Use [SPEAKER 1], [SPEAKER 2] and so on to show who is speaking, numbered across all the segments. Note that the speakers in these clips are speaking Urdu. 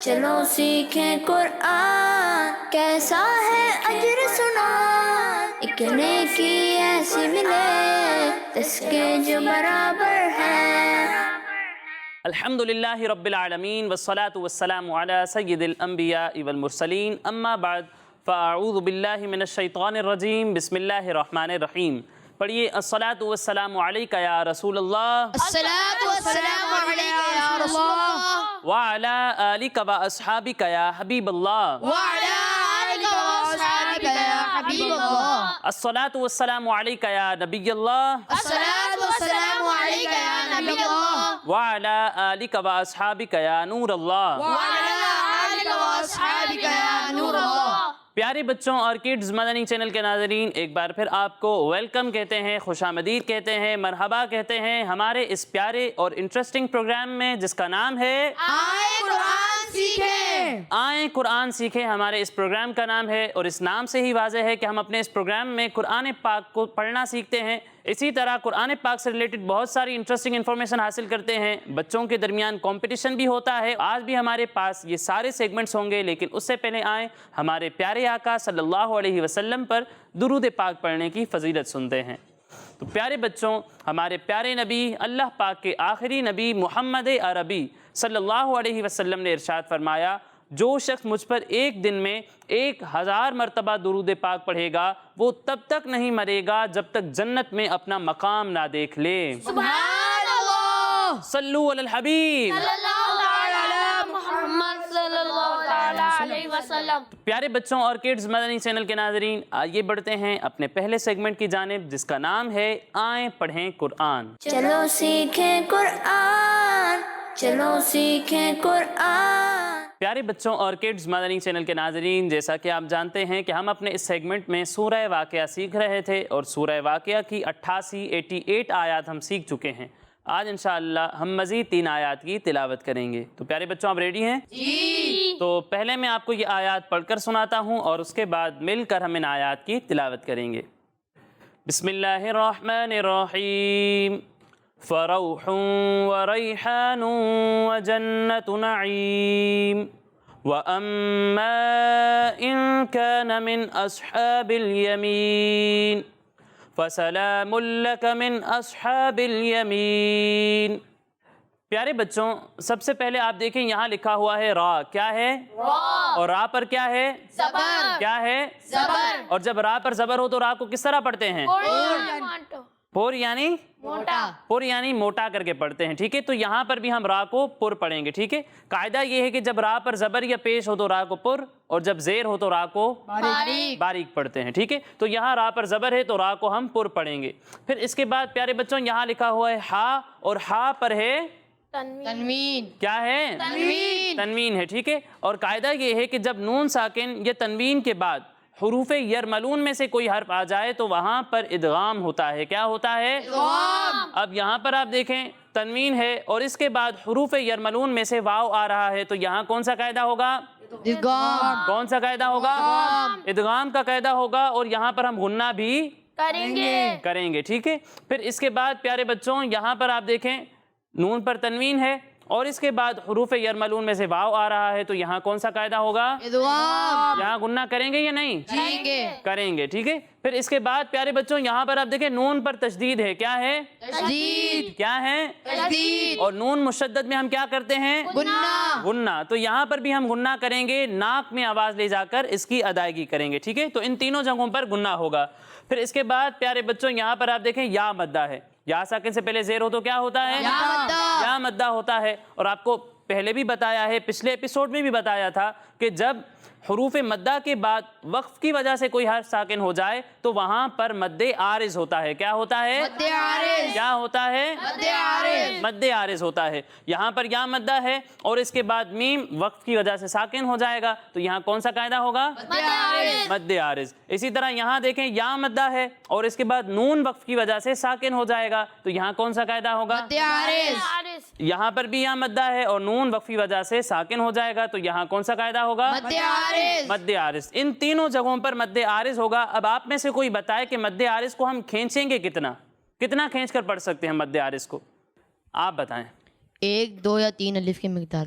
[SPEAKER 1] چلو سیکھیں قرآن، کیسا ہے اجر سنا، ایک نیکی ایسی ملے اس کے جو برابر ہے۔
[SPEAKER 2] الحمدللہ رب العالمین والصلاة والسلام علی سید الانبیاء والمرسلین، اما بعد فاعوذ باللہ من الشیطان الرجیم، بسم اللہ الرحمن الرحیم۔ پڑھیے الصلاة والسلام علیکہ یا رسول اللہ،
[SPEAKER 3] الصلاة والسلام علیکہ یا رسول اللہ،
[SPEAKER 2] وعلی آلکہ و اصحابکہ یا حبیب اللہ،
[SPEAKER 3] وعلی آلکہ و اصحابکہ یا حبیب اللہ،
[SPEAKER 2] الصلاة والسلام علیکہ یا نبی اللہ،
[SPEAKER 3] الصلاة والسلام علیکہ یا نبی اللہ،
[SPEAKER 2] وعلی آلکہ و اصحابکہ یا نور اللہ۔
[SPEAKER 3] وعلی آلکہ و اصحابکہ یا نور اللہ۔
[SPEAKER 2] پیارے بچوں اور کڈز مدنی چینل کے ناظرین، ایک بار پھر آپ کو ویلکم کہتے ہیں، خوش آمدید کہتے ہیں، مرحبا کہتے ہیں ہمارے اس پیارے اور انٹرسٹنگ پروگرام میں جس کا نام ہے
[SPEAKER 3] آئیں قرآن سیکھیں،
[SPEAKER 2] آئیں قرآن سیکھیں۔ ہمارے اس پروگرام کا نام ہے اور اس نام سے ہی واضح ہے کہ ہم اپنے اس پروگرام میں قرآن پاک کو پڑھنا سیکھتے ہیں، اسی طرح قرآن پاک سے ریلیٹڈ بہت ساری انٹرسٹنگ انفارمیشن حاصل کرتے ہیں۔ بچوں کے درمیان کمپٹیشن بھی ہوتا ہے۔ آج بھی ہمارے پاس یہ سارے سیگمنٹس ہوں گے، لیکن اس سے پہلے آئیں ہمارے پیارے آقا صلی اللہ علیہ وسلم پر درود پاک پڑھنے کی فضیلت سنتے ہیں۔ تو پیارے بچوں، ہمارے پیارے نبی، اللہ پاک کے آخری نبی محمد عربی صلی اللہ علیہ وسلم نے ارشاد فرمایا، جو شخص مجھ پر ایک دن میں 1000 مرتبہ درود پاک پڑھے گا وہ تب تک نہیں مرے گا جب تک جنت میں اپنا مقام نہ دیکھ لے۔
[SPEAKER 3] سبحان اللہ،
[SPEAKER 2] صلو علی الحبیب۔
[SPEAKER 3] صلی اللہ تعالی علی محمد صلی اللہ تعالی علیہ وسلم۔
[SPEAKER 2] پیارے بچوں اور کڈز مدنی چینل کے ناظرین، آئیے بڑھتے ہیں اپنے پہلے سیگمنٹ کی جانب جس کا نام ہے آئیں پڑھیں قرآن۔
[SPEAKER 1] چلو سیکھیں قرآن، چلو سیکھیں قرآن۔
[SPEAKER 2] پیارے بچوں اور کڈز مدنی چینل کے ناظرین، جیسا کہ آپ جانتے ہیں کہ ہم اپنے اس سیگمنٹ میں سورہ واقعہ سیکھ رہے تھے اور سورہ واقعہ کی 88 آیات ہم سیکھ چکے ہیں۔ آج انشاءاللہ ہم مزید 3 آیات کی تلاوت کریں گے۔ تو پیارے بچوں، آپ ریڈی ہیں؟
[SPEAKER 3] جی۔
[SPEAKER 2] تو پہلے میں آپ کو یہ آیات پڑھ کر سناتا ہوں اور اس کے بعد مل کر ہم ان آیات کی تلاوت کریں گے۔ بسم اللہ الرحمن الرحیم، فروح وریحان وجنت نعیم واما ان كان من اصحاب الیمین فسلام لک من اصحاب الیمین۔ پیارے بچوں، سب سے پہلے آپ دیکھیں یہاں لکھا ہوا ہے را، کیا ہے؟ اور را پر کیا ہے؟
[SPEAKER 3] زبر،
[SPEAKER 2] کیا ہے؟
[SPEAKER 3] زبر۔
[SPEAKER 2] اور جب را پر زبر ہو تو را کو کس طرح پڑھتے ہیں؟ پور یعنی
[SPEAKER 3] موٹا،
[SPEAKER 2] پر یعنی موٹا کر کے پڑھتے ہیں، ٹھیک ہے؟ تو یہاں پر بھی ہم را کو پر پڑھیں گے، ٹھیک ہے؟ قاعدہ یہ ہے کہ جب را پر زبر یا پیش ہو تو را کو پر، اور جب زیر ہو تو را کو
[SPEAKER 3] باریک،
[SPEAKER 2] باریک پڑھتے ہیں، ٹھیک ہے؟ تو یہاں را پر زبر ہے تو را کو ہم پر پڑھیں گے۔ پھر اس کے بعد پیارے بچوں یہاں لکھا ہوا ہے ہا، اور ہا پر ہے
[SPEAKER 3] تنوین،
[SPEAKER 2] کیا ہے؟
[SPEAKER 3] تنوین،
[SPEAKER 2] تنوین ہے، ٹھیک ہے؟ اور قاعدہ یہ ہے کہ جب نون ساکن یا تنوین کے بعد حروف یرملون میں سے کوئی حرف آ جائے تو وہاں پر ادغام ہوتا ہے۔ کیا ہوتا ہے؟
[SPEAKER 3] ادغام۔
[SPEAKER 2] اب یہاں پر آپ دیکھیں تنوین ہے اور اس کے بعد حروف یرملون میں سے واو آ رہا ہے، تو یہاں کون سا قاعدہ ہوگا؟
[SPEAKER 3] ادغام،
[SPEAKER 2] کون سا قاعدہ ہوگا؟ ادغام کا قاعدہ ہوگا، اور یہاں پر ہم غنہ بھی کریں گے، ٹھیک ہے؟ پھر اس کے بعد پیارے بچوں یہاں پر آپ دیکھیں نون پر تنوین ہے اور اس کے بعد حروف یرملون میں سے واو آ رہا ہے، تو یہاں کون سا قاعدہ ہوگا؟
[SPEAKER 3] ادغام،
[SPEAKER 2] یہاں غنہ کریں گے یا نہیں؟ کریں گے، ٹھیک ہے؟ پھر اس کے بعد پیارے بچوں یہاں پر آپ دیکھیں نون پر تشدید ہے، کیا ہے؟
[SPEAKER 3] تشدید،
[SPEAKER 2] کیا ہے؟
[SPEAKER 3] تشدید،
[SPEAKER 2] اور نون مشدد میں ہم کیا کرتے ہیں؟
[SPEAKER 3] غنہ،
[SPEAKER 2] غنہ۔ تو یہاں پر بھی ہم غنہ کریں گے، ناک میں آواز لے جا کر اس کی ادائیگی کریں گے، ٹھیک ہے؟ تو ان تینوں جگہوں پر غنہ ہوگا۔ پھر اس کے بعد پیارے بچوں یہاں پر آپ دیکھیں یا مدہ ہے، یا ساکن سے پہلے زیر ہو تو کیا ہوتا ہے؟ یا مدہ ہوتا ہے۔ اور آپ کو پہلے بھی بتایا ہے، پچھلے ایپیسوڈ میں بھی بتایا تھا کہ جب حروف مدہ کے بعد وقف کی وجہ سے کوئی حرف ساکن ہو جائے تو وہاں پر مد عارض ہوتا ہے۔ کیا ہوتا ہے؟
[SPEAKER 3] مد عارض،
[SPEAKER 2] کیا ہوتا ہے؟
[SPEAKER 3] مد عارض،
[SPEAKER 2] مد عارض ہوتا ہے۔ یہاں پر یا مدہ ہے اور اس کے بعد میم وقف کی وجہ سے ساکن ہو جائے گا، تو یہاں کون سا قاعدہ ہوگا؟
[SPEAKER 3] مد عارض،
[SPEAKER 2] مد عارض۔ اسی طرح یہاں دیکھیں یا مدہ ہے اور اس کے بعد نون وقف کی وجہ سے ساکن ہو جائے گا، تو یہاں کون سا قاعدہ ہوگا؟
[SPEAKER 3] مد عارض،
[SPEAKER 2] یہاں پر بھی یا مدہ ہے اور نون وقف کی وجہ سے ساکن ہو جائے گا، تو یہاں کون سا قاعدہ ہوگا؟
[SPEAKER 3] مد عارض،
[SPEAKER 2] مد عارض۔ ان تینوں جگہوں پر مد عارض ہوگا۔ اب آپ میں سے کوئی بتائے کہ مد عارض کو ہم کھینچیں گے کتنا کھینچ کر پڑھ سکتے ہیں مد عارض کو؟ آپ بتائیں۔
[SPEAKER 4] 1 2 یا 3 الف کی مقدار۔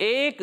[SPEAKER 2] 1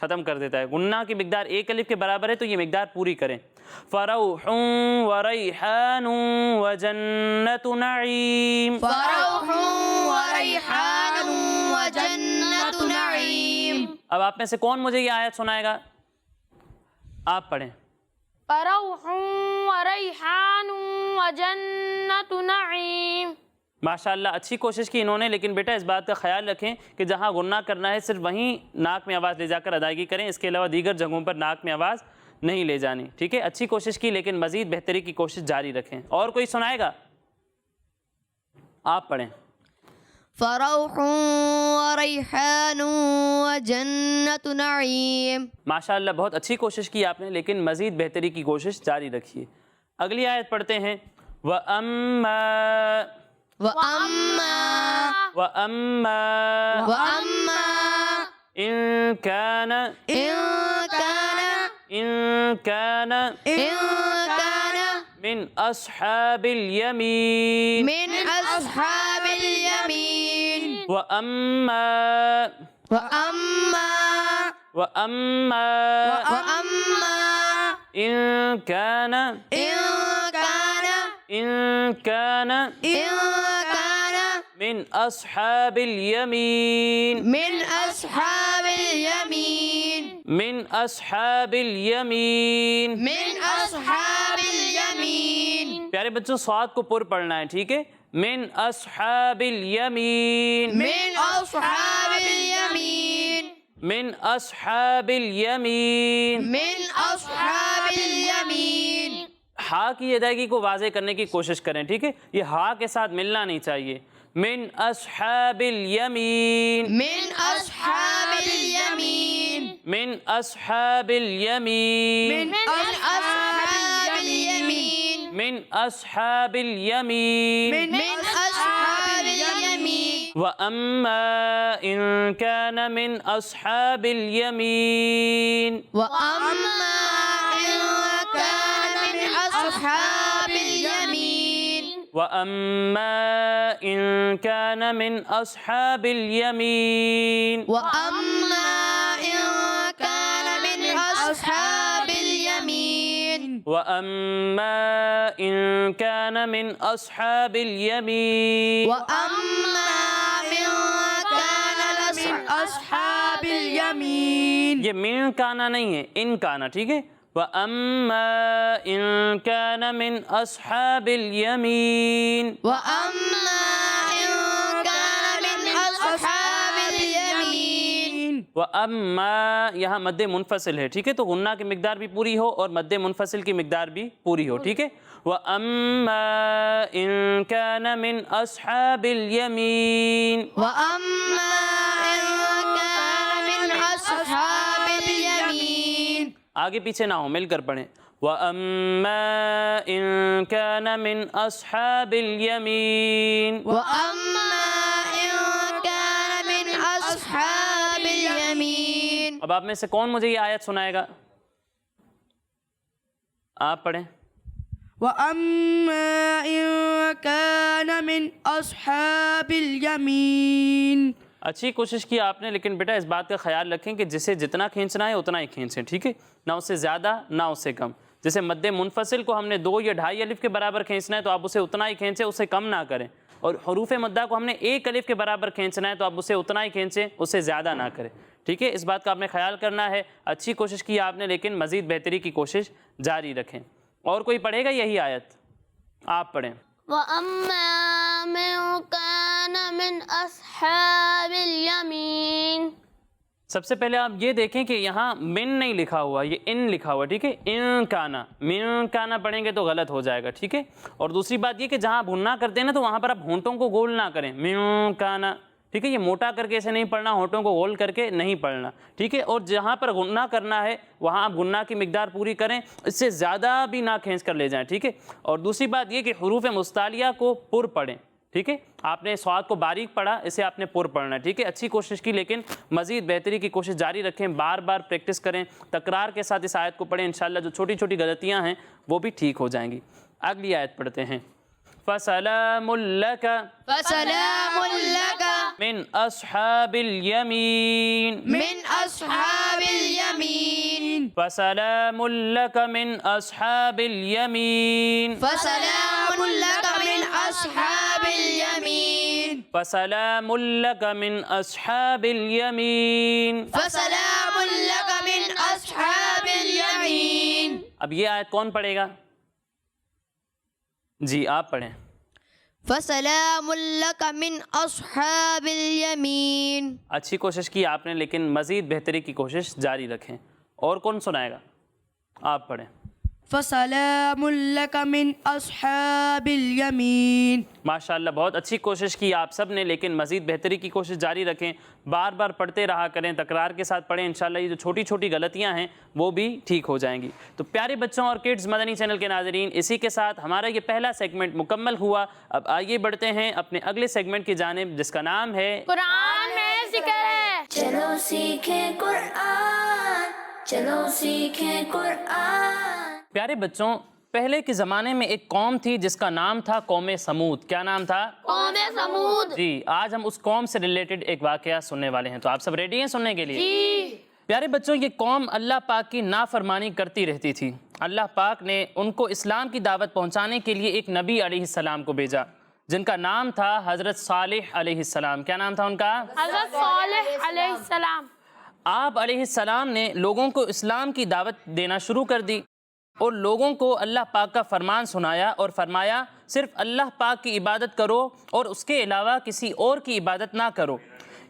[SPEAKER 2] ختم کر دیتا ہے. غنہ کی مقدار ایک الف کے برابر ہے تو یہ مقدار پوری کریں. فروح وریحان وجنت نعیم.
[SPEAKER 3] فروح وریحان وجنت نعیم.
[SPEAKER 2] اب آپ میں سے کون مجھے یہ آیت سنائے گا؟ آپ پڑھیں.
[SPEAKER 3] فروح وریحان وجنت نعیم.
[SPEAKER 2] ماشاءاللہ اچھی کوشش کی انہوں نے، لیکن بیٹا اس بات کا خیال رکھیں کہ جہاں غنہ کرنا ہے صرف وہیں ناک میں آواز لے جا کر ادائیگی کریں، اس کے علاوہ دیگر جگہوں پر ناک میں آواز نہیں لے جانی. ٹھیک ہے، اچھی کوشش کی لیکن مزید بہتری کی کوشش جاری رکھیں. اور کوئی سنائے گا؟ آپ پڑھیں.
[SPEAKER 4] فروح وریحان وجنت نعیم.
[SPEAKER 2] ماشاءاللہ بہت اچھی کوشش کی آپ نے، لیکن مزید بہتری کی کوشش جاری رکھیے. اگلی آیت پڑھتے ہیں. وَأَمَّا
[SPEAKER 4] وَأَمَّا
[SPEAKER 2] وَأَمَّا
[SPEAKER 4] وَأَمَّا
[SPEAKER 2] إِن كَانَ
[SPEAKER 4] إِن كَانَ
[SPEAKER 2] من أصحاب اليمين
[SPEAKER 4] من أصحاب اليمين.
[SPEAKER 2] وأما إن كان من أصحاب اليمين
[SPEAKER 4] من أصحاب اليمين
[SPEAKER 2] من أصحاب اليمين.
[SPEAKER 4] من أصحاب اليمين.
[SPEAKER 2] پیارے بچوں صاد کو پر پڑھنا ہے. ٹھیک ہے، من أصحاب اليمين
[SPEAKER 4] من أصحاب اليمين
[SPEAKER 2] من أصحاب اليمين.
[SPEAKER 4] من أصحاب اليمين.
[SPEAKER 2] ہا کی ادائیگی کو واضح کرنے کی کوشش کریں. ٹھیک ہے، یہ ہا کے ساتھ ملنا نہیں چاہیے. من أصحاب اليمين
[SPEAKER 4] من أصحاب اليمين
[SPEAKER 2] من أصحاب اليمين
[SPEAKER 4] من أصحاب اليمين
[SPEAKER 2] من أصحاب اليمين.
[SPEAKER 4] من أصحاب اليمين.
[SPEAKER 2] وأما إن كان من أصحاب اليمين
[SPEAKER 4] وأما إن كان من أصحاب اليمين
[SPEAKER 2] وأما إن كان من أصحاب اليمين
[SPEAKER 4] وأما إن كان من أصحاب اليمين
[SPEAKER 2] وأما إن كان من أصحاب اليمين
[SPEAKER 4] وأما إن كان من أصحاب اليمين.
[SPEAKER 2] یہ من کانا نہیں ہے، ان کانا. ٹھیک ہے، وَأَمَّا إِن كَانَ مِنْ أَصْحَابِ الْيَمِينِ
[SPEAKER 4] وأما إن كان من أصحاب اليمين.
[SPEAKER 2] وَأَمَّا یہاں مد منفصل ہے. ٹھیک ہے، تو غنہ کی مقدار بھی پوری ہو اور مد منفصل کی مقدار بھی پوری ہو. ٹھیک ہے، وَأَمَّا إِن كَانَ مِنْ أَصْحَابِ الْيَمِينِ
[SPEAKER 4] وأما إن كان من أصحاب اليمين.
[SPEAKER 2] آگے پیچھے نہ ہو، مل کر پڑھیں. وَأَمَّا إِن كَانَ مِنْ أَصْحَابِ الْيَمِينِ
[SPEAKER 4] وأما إن كان من أصحاب اليمين.
[SPEAKER 2] اب آپ میں سے کون مجھے یہ آیت سنائے گا؟ آپ پڑھیں.
[SPEAKER 5] وَأَمَّا إِن كَانَ مِنْ أَصْحَابِ الْيَمِينِ.
[SPEAKER 2] اچھی کوشش کی آپ نے، لیکن بیٹا اس بات کا خیال رکھیں کہ جسے جتنا کھینچنا ہے اتنا ہی کھینچیں. ٹھیک ہے، نہ اس سے زیادہ نہ اس سے کم. جیسے مد منفصل کو ہم نے 2 یا 2.5 الف کے برابر کھینچنا ہے تو آپ اسے اتنا ہی کھینچیں، اس سے کم نہ کریں. اور حروف مدہ کو ہم نے 1 الف کے برابر کھینچنا ہے تو آپ اسے اتنا ہی کھینچیں، اس سے زیادہ نہ کریں. ٹھیک ہے، اس بات کا آپ نے خیال کرنا ہے. اچھی کوشش کی آپ نے، لیکن مزید بہتری کی کوشش جاری رکھیں. اور کوئی پڑھے گا یہی آیت؟ آپ پڑھیں.
[SPEAKER 3] وأما من كان من أصحاب اليمين.
[SPEAKER 2] سب سے پہلے آپ یہ دیکھیں کہ یہاں من نہیں لکھا ہوا، یہ ان لکھا ہوا. ٹھیک ہے، ان کانا، من کانا پڑھیں گے تو غلط ہو جائے گا. ٹھیک ہے، اور دوسری بات یہ کہ جہاں آپ غنہ کرتے ہیں نا تو وہاں پر آپ ہونٹوں کو گول نہ کریں. من کانا، ٹھیک ہے، یہ موٹا کر کے ایسے نہیں پڑھنا، ہونٹوں کو گول کر کے نہیں پڑھنا. ٹھیک ہے، اور جہاں پر غنہ کرنا ہے وہاں آپ غنہ کی مقدار پوری کریں، اس سے زیادہ بھی نہ کھینچ کر لے جائیں. ٹھیک ہے، اور دوسری بات یہ کہ حروف مستعلیہ کو پر پڑھیں. ٹھیک ہے، آپ نے صاد کو باریک پڑھا، اسے آپ نے پر پڑھنا ہے. ٹھیک ہے، اچھی کوشش کی لیکن مزید بہتری کی کوشش جاری رکھیں. بار بار پریکٹس کریں، تکرار کے ساتھ اس آیت کو پڑھیں. انشاءاللہ جو چھوٹی چھوٹی غلطیاں ہیں وہ بھی ٹھیک ہو جائیں گی. اگلی آیت پڑھتے ہیں. فَسَلَامٌ لَكَ
[SPEAKER 4] فسلام لك
[SPEAKER 2] من أصحاب اليمين
[SPEAKER 4] من أصحاب اليمين
[SPEAKER 2] فسلام لك من أصحاب اليمين
[SPEAKER 4] فسلام لك من أصحاب اليمين
[SPEAKER 2] فسلام لك من أصحاب اليمين
[SPEAKER 4] فسلام لك من أصحاب اليمين.
[SPEAKER 2] اب یہ آیت کون پڑھے گا؟ جی آپ پڑھیں.
[SPEAKER 4] فسلام لك من أصحاب اليمين.
[SPEAKER 2] اچھی کوشش کی آپ نے، لیکن مزید بہتری کی کوشش جاری رکھیں. اور کون سنائے گا؟ آپ پڑھیں.
[SPEAKER 5] فسلام لك من اصحاب الیمین.
[SPEAKER 2] ماشاءاللہ بہت اچھی کوشش کی آپ سب نے، لیکن مزید بہتری کی کوشش جاری رکھیں. بار بار پڑھتے رہا کریں، تکرار کے ساتھ پڑھیں. انشاءاللہ یہ جو چھوٹی چھوٹی غلطیاں ہیں وہ بھی ٹھیک ہو جائیں گی. تو پیارے بچوں اور کڈز مدنی چینل کے ناظرین، اسی کے ساتھ ہمارا یہ پہلا سیگمنٹ مکمل ہوا. اب آئیے بڑھتے ہیں اپنے اگلے سیگمنٹ کی جانب، جس کا نام ہے
[SPEAKER 3] قرآن میں ذکر ہے.
[SPEAKER 1] چلو سیکھیں قرآن، چلو سیکھیں قرآن.
[SPEAKER 2] پیارے بچوں، پہلے کے زمانے میں ایک قوم تھی جس کا نام تھا قوم سمود. کیا نام تھا؟
[SPEAKER 3] قوم سمود.
[SPEAKER 2] جی، آج ہم اس قوم سے ریلیٹڈ ایک واقعہ سننے والے ہیں. تو آپ سب ریڈی ہیں سننے کے لیے؟
[SPEAKER 3] جی.
[SPEAKER 2] پیارے بچوں، یہ قوم اللہ پاک کی نافرمانی کرتی رہتی تھی. اللہ پاک نے ان کو اسلام کی دعوت پہنچانے کے لیے ایک نبی علیہ السلام کو بھیجا، جن کا نام تھا حضرت صالح علیہ السلام. کیا نام تھا ان کا؟
[SPEAKER 3] حضرت صالح علیہ السلام.
[SPEAKER 2] آپ علیہ السلام نے لوگوں کو اسلام کی دعوت دینا شروع کر دی اور لوگوں کو اللہ پاک کا فرمان سنایا اور فرمایا صرف اللہ پاک کی عبادت کرو اور اس کے علاوہ کسی اور کی عبادت نہ کرو.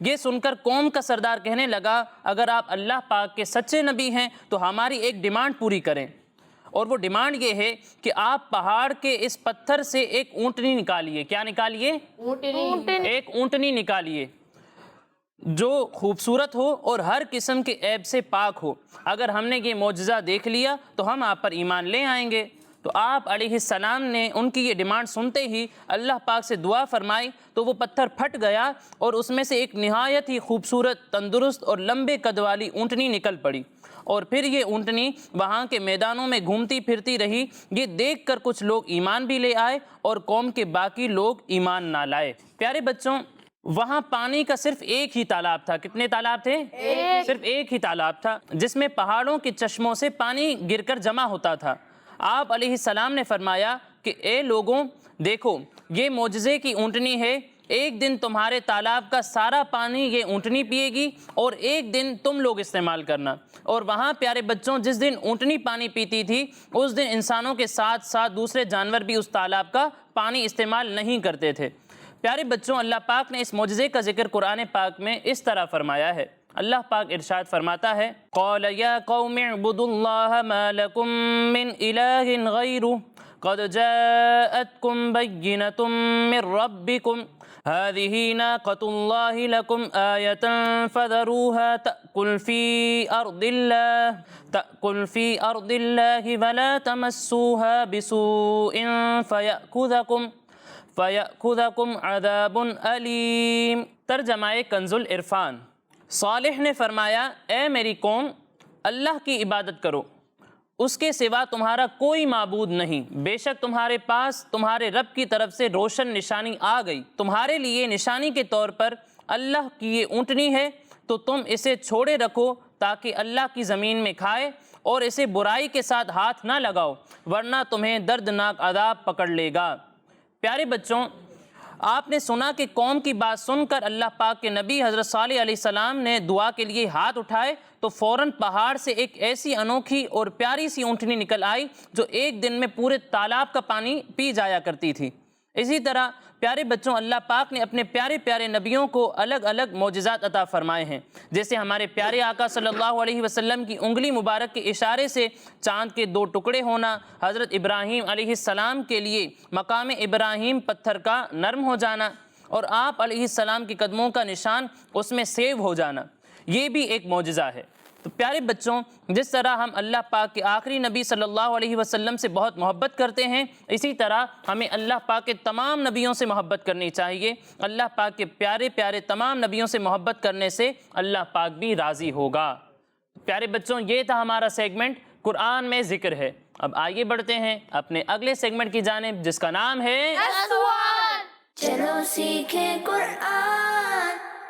[SPEAKER 2] یہ سن کر قوم کا سردار کہنے لگا، اگر آپ اللہ پاک کے سچے نبی ہیں تو ہماری ایک ڈیمانڈ پوری کریں. اور وہ ڈیمانڈ یہ ہے کہ آپ پہاڑ کے اس پتھر سے ایک اونٹنی نکالیے. کیا نکالیے؟ ایک اونٹنی نکالیے جو خوبصورت ہو اور ہر قسم کے عیب سے پاک ہو. اگر ہم نے یہ معجزہ دیکھ لیا تو ہم آپ پر ایمان لے آئیں گے. تو آپ علیہ السلام نے ان کی یہ ڈیمانڈ سنتے ہی اللہ پاک سے دعا فرمائی تو وہ پتھر پھٹ گیا اور اس میں سے ایک نہایت ہی خوبصورت، تندرست اور لمبے قد والی اونٹنی نکل پڑی. اور پھر یہ اونٹنی وہاں کے میدانوں میں گھومتی پھرتی رہی. یہ دیکھ کر کچھ لوگ ایمان بھی لے آئے اور قوم کے باقی لوگ ایمان نہ لائے. پیارے بچوں، وہاں پانی کا صرف ایک ہی تالاب تھا. کتنے تالاب تھے؟ صرف ایک ہی تالاب تھا جس میں پہاڑوں کے چشموں سے پانی گر کر جمع ہوتا تھا. آپ علیہ السلام نے فرمایا کہ اے لوگوں، دیکھو یہ معجزے کی اونٹنی ہے. ایک دن تمہارے تالاب کا سارا پانی یہ اونٹنی پیے گی اور ایک دن تم لوگ استعمال کرنا. اور وہاں پیارے بچوں، جس دن اونٹنی پانی پیتی تھی اس دن انسانوں کے ساتھ ساتھ دوسرے جانور بھی اس تالاب کا پانی استعمال نہیں کرتے تھے. پیارے بچوں، اللہ پاک نے اس معجزے کا ذکر قرآن پاک میں اس طرح فرمایا ہے. اللہ پاک ارشاد فرماتا ہے، قال یا قوم اعبدوا اللہ ما لکم من الہ غیرہ قد جاءتکم بینۃ من ربکم هذه ناقة الله لكم آية فذروها تأكل في أرض الله ولا تمسوها بسوء فَيَأْخُذَكُمْ عَذَابٌ أَلِيمٌ. ترجمہ کنز العرفان. صالح نے فرمایا، اے میری قوم، اللہ کی عبادت کرو، اس کے سوا تمہارا کوئی معبود نہیں. بے شک تمہارے پاس تمہارے رب کی طرف سے روشن نشانی آ گئی. تمہارے لیے نشانی کے طور پر اللہ کی یہ اونٹنی ہے، تو تم اسے چھوڑے رکھو تاکہ اللہ کی زمین میں کھائے اور اسے برائی کے ساتھ ہاتھ نہ لگاؤ، ورنہ تمہیں دردناک عذاب پکڑ لے گا. پیارے بچوں، آپ نے سنا کہ قوم کی بات سن کر اللہ پاک کے نبی حضرت صالح علیہ السلام نے دعا کے لیے ہاتھ اٹھائے تو فوراً پہاڑ سے ایک ایسی انوکھی اور پیاری سی اونٹنی نکل آئی جو ایک دن میں پورے تالاب کا پانی پی جایا کرتی تھی. اسی طرح پیارے بچوں، اللہ پاک نے اپنے پیارے پیارے نبیوں کو الگ الگ معجزات عطا فرمائے ہیں. جیسے ہمارے پیارے آقا صلی اللہ علیہ وسلم کی انگلی مبارک کے اشارے سے چاند کے 2 ٹکڑے ہونا، حضرت ابراہیم علیہ السلام کے لیے مقام ابراہیم پتھر کا نرم ہو جانا اور آپ علیہ السلام کے قدموں کا نشان اس میں سیو ہو جانا، یہ بھی ایک معجزہ ہے. تو پیارے بچوں، جس طرح ہم اللہ پاک کے آخری نبی صلی اللہ علیہ وسلم سے بہت محبت کرتے ہیں، اسی طرح ہمیں اللہ پاک کے تمام نبیوں سے محبت کرنی چاہیے. اللہ پاک کے پیارے پیارے تمام نبیوں سے محبت کرنے سے اللہ پاک بھی راضی ہوگا. پیارے بچوں، یہ تھا ہمارا سیگمنٹ قرآن میں ذکر ہے. اب آگے بڑھتے ہیں اپنے اگلے سیگمنٹ کی جانب، جس کا نام ہے
[SPEAKER 1] چلو سیکھیں قرآن،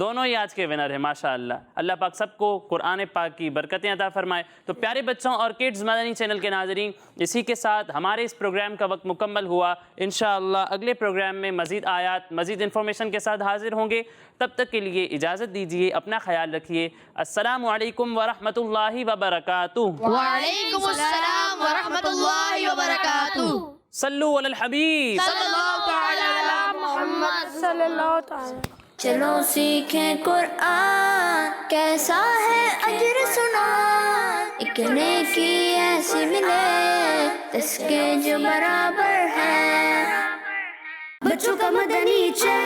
[SPEAKER 2] دونوں ہی آج کے ونر ہیں ماشاءاللہ. اللہ پاک سب کو قرآن پاک کی برکتیں عطا فرمائے. تو پیارے بچوں اور کڈز مدنی چینل کے ناظرین، اسی کے ساتھ ہمارے اس پروگرام کا وقت مکمل ہوا. انشاءاللہ اگلے پروگرام میں مزید آیات، مزید انفارمیشن کے ساتھ حاضر ہوں گے. تب تک کے لیے اجازت دیجیے، اپنا خیال رکھیے. السلام علیکم ورحمۃ اللہ وبرکاتہ.
[SPEAKER 4] وعلیکم السلام ورحمۃ اللہ وبرکاتہ.
[SPEAKER 2] صلو علی الحبیب.
[SPEAKER 4] صلی اللہ تعالی علی محمد
[SPEAKER 3] صلی اللہ تعالی.
[SPEAKER 1] چلو سیکھیں قرآن کیسا ہے اجر سنا، ایک نیکی ایسی ملے اس کے جو برابر ہے. بچوں کا مدنی چینل